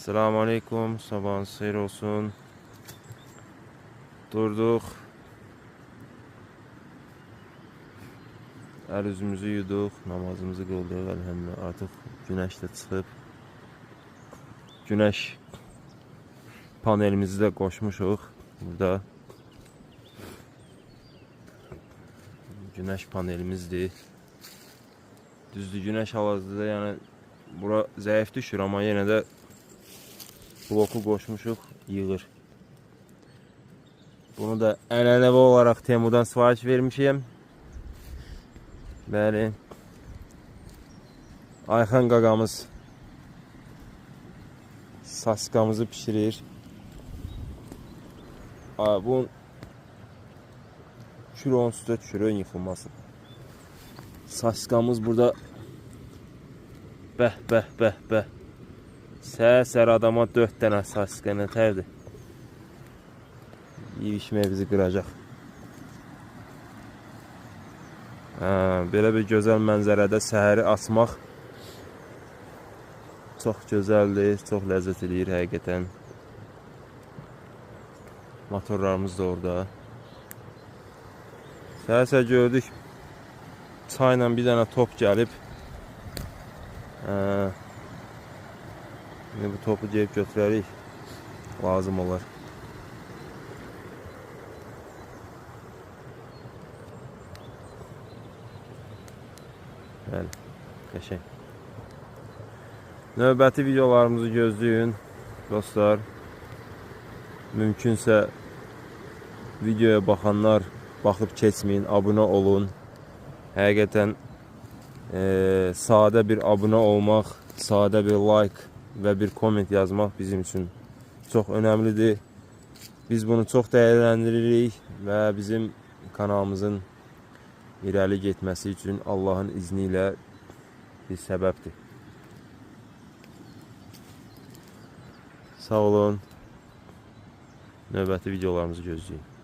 Selamun Aleyküm, sabahınız xeyir olsun. Durduq. Əl üzümüzü yuduq, namazımızı qıldıq, əlhəmdülillah. Artıq günəş də çıxıb. Günəş panelimizi də qoşmuşuq. Burada günəş panelimizdir. Düzdür, günəş hal-hazırda yəni bura zəif düşür, amma yenə də bloku qoşmuşuq, yığır. Bunu da ənənəvi olaraq Temu'dan sifariş vermişim. Bəli. Ayxan qaqamız saskamızı pişirir. Bunun kilonun üstə düşürür, yıxılmasın. Saskamız burada bəh. Sər adama 4 dənə saska nətərdir. Yiyişməyə bizi qıracaq. Belə bir gözəl mənzərədə səhəri açmaq çox gözəldir, çox ləzzət edir həqiqətən. Motorlarımız da orada. Səhər gördük, çayla bir dənə top gəlib. Şimdi bu topu gəlib götürərik, lazım olar. Bəli, qəşəng. Növbəti videolarımızı gözləyin dostlar. Mümkünsə videoya baxanlar baxıb keçməyin, abunə olun. Həqiqətən sadə bir abunə olmaq, sadə bir like və bir komment yazmaq bizim üçün çox önəmlidir. Biz bunu çox dəyərləndiririk və bizim kanalımızın irəli getməsi üçün Allahın izni ilə bir səbəbdir. Sağ olun. Növbəti videolarımızı gözləyin.